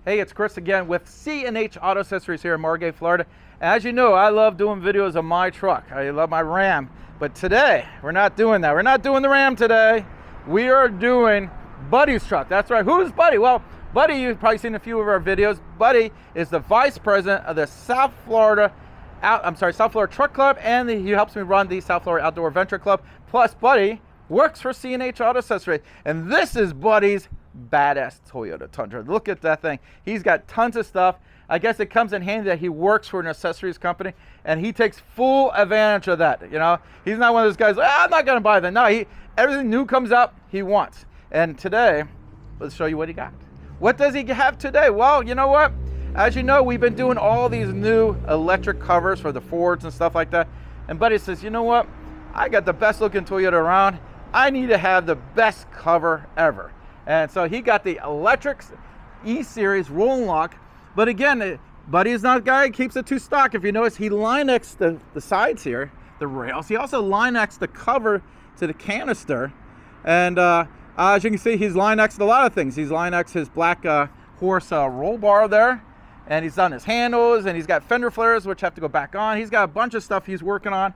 Hey, it's Chris again with C&H Auto Accessories here in Margate, Florida. As you know, I love doing videos of my truck. I love my Ram. But today, we're not doing that. We're not doing the Ram today. We are doing Buddy's truck. That's right. Who's Buddy? Well, Buddy, you've probably seen a few of our videos. Buddy is the vice president of the South Florida Truck Club, and he helps me run the South Florida Outdoor Adventure Club. Plus, Buddy works for C&H Auto Accessories. And this is Buddy's badass Toyota Tundra. Look at that thing. He's got tons of stuff. I guess it comes in handy that he works for an accessories company and he takes full advantage of that. You know, he's not one of those guys, I'm not going to buy that. No, everything new comes up, he wants. And today, let's show you what he got. What does he have today? Well, you know what? As you know, we've been doing all these new electric covers for the Fords and stuff like that. And Buddy says, you know what? I got the best looking Toyota around. I need to have the best cover ever. And so he got the electric E-Series roll lock. But again, Buddy is not a guy who keeps it too stock. If you notice, he Line-X'd the sides here, the rails. He also Line-X'd the cover to the canister. And as you can see, he's Line-X'd a lot of things. He's Line-X'd his black horse roll bar there. And he's done his handles, and he's got fender flares, which have to go back on. He's got a bunch of stuff he's working on.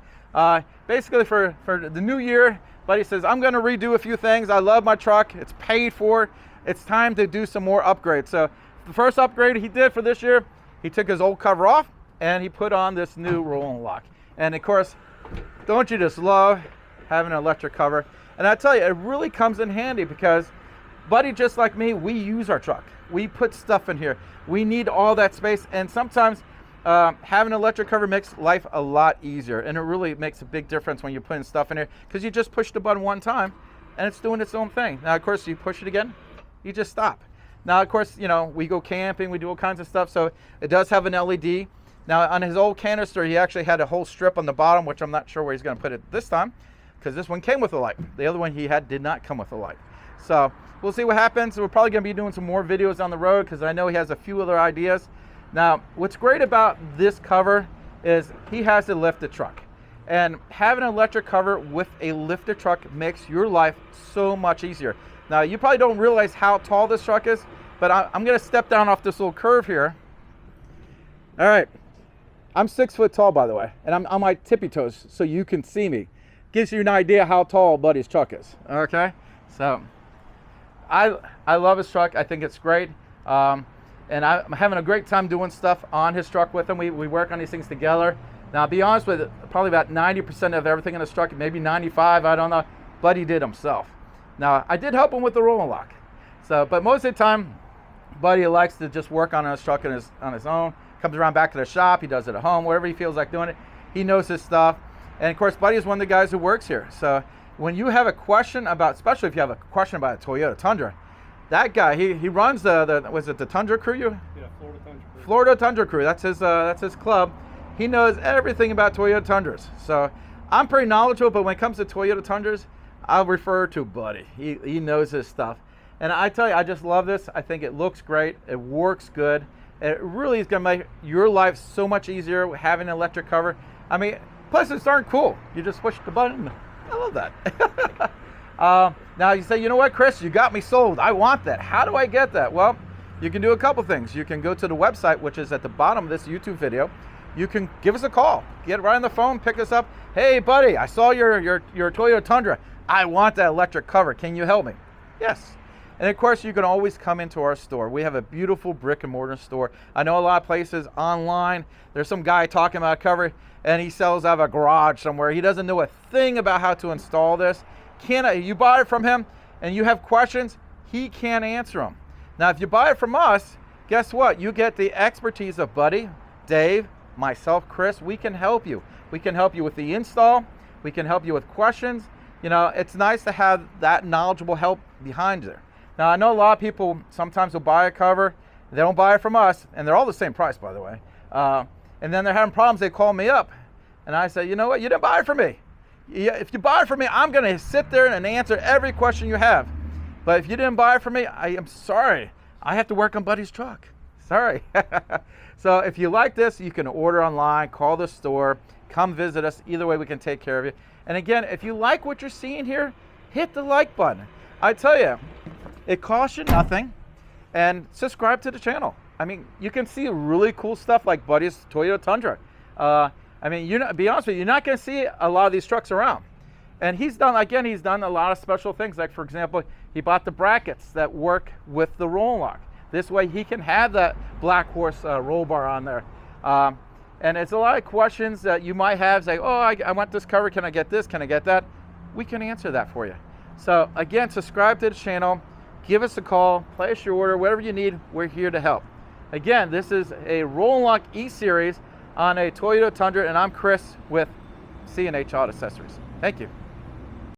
Basically, for the new year, Buddy says, I'm going to redo a few things. I love my truck. It's paid for. It's time to do some more upgrades. So the first upgrade he did for this year, he took his old cover off and he put on this new roll lock. And of course, don't you just love having an electric cover? And I tell you, it really comes in handy because Buddy, just like me, we use our truck. We put stuff in here. We need all that space. And sometimes having an electric cover makes life a lot easier, and it really makes a big difference when you're putting stuff in here because you just push the button one time and it's doing its own thing. Now, of course, you push it again, you just stop. Now, of course, you know, we go camping, we do all kinds of stuff, so it does have an LED. Now, on his old canister, he actually had a whole strip on the bottom, which I'm not sure where he's going to put it this time because this one came with a light. The other one he had did not come with a light. So we'll see what happens. We're probably going to be doing some more videos on the road because I know he has a few other ideas. Now, what's great about this cover is he has a lifted truck. And having an electric cover with a lifted truck makes your life so much easier. Now, you probably don't realize how tall this truck is, but I'm going to step down off this little curve here. All right. I'm 6 foot tall, by the way, and I'm on my tippy toes so you can see me. Gives you an idea how tall Buddy's truck is. Okay? So, I love his truck. I think it's great. And I'm having a great time doing stuff on his truck with him. We work on these things together. Now, I'll be honest with you, probably about 90% of everything in his truck, maybe 95, I don't know, Buddy did himself. Now, I did help him with the rolling lock. So, but most of the time, Buddy likes to just work on his truck on his own. Comes around back to the shop, he does it at home, wherever he feels like doing it. He knows his stuff. And of course, Buddy is one of the guys who works here. So when you have a question about, especially if you have a question about a Toyota Tundra, that guy, he runs was it the Tundra crew? Yeah, Florida Tundra crew. Florida Tundra crew. That's his club. He knows everything about Toyota Tundras. So I'm pretty knowledgeable, but when it comes to Toyota Tundras, I'll refer to Buddy. He knows his stuff. And I tell you, I just love this. I think it looks great. It works good. It really is going to make your life so much easier having an electric cover. I mean, plus it's darn cool. You just push the button. I love that. Now you say, you know what, Chris, you got me sold. I want that. How do I get that? Well, you can do a couple things. You can go to the website, which is at the bottom of this YouTube video. You can give us a call. Get right on the phone, pick us up. Hey, Buddy, I saw your Toyota Tundra. I want that electric cover. Can you help me? Yes. And of course, you can always come into our store. We have a beautiful brick and mortar store. I know a lot of places online, there's some guy talking about a cover and he sells out of a garage somewhere. He doesn't know a thing about how to install this. You buy it from him and you have questions, he can't answer them. Now, if you buy it from us, guess what? You get the expertise of Buddy, Dave, myself, Chris. We can help you. We can help you with the install. We can help you with questions. You know, it's nice to have that knowledgeable help behind there. Now, I know a lot of people sometimes will buy a cover. They don't buy it from us, and they're all the same price, by the way. And then they're having problems. They call me up, and I say, you know what? You didn't buy it from me. If you buy it from me, I'm going to sit there and answer every question you have. But if you didn't buy it from me, I am sorry. I have to work on Buddy's truck. Sorry. So if you like this, you can order online, call the store, come visit us. Either way, we can take care of you. And again, if you like what you're seeing here, hit the like button. I tell you, it costs you nothing. and subscribe to the channel. I mean, you can see really cool stuff like Buddy's Toyota Tundra. I mean, be honest with you, you're not going to see a lot of these trucks around. And he's done a lot of special things. Like, for example, he bought the brackets that work with the roll lock. This way he can have that Black Horse roll bar on there. And it's a lot of questions that you might have, say, oh, I want this cover, can I get this, can I get that? We can answer that for you. So again, subscribe to the channel, give us a call, place your order, whatever you need, we're here to help. Again, this is a Roll Lock E-Series on a Toyota Tundra, and I'm Chris with C&H Auto Accessories. Thank you.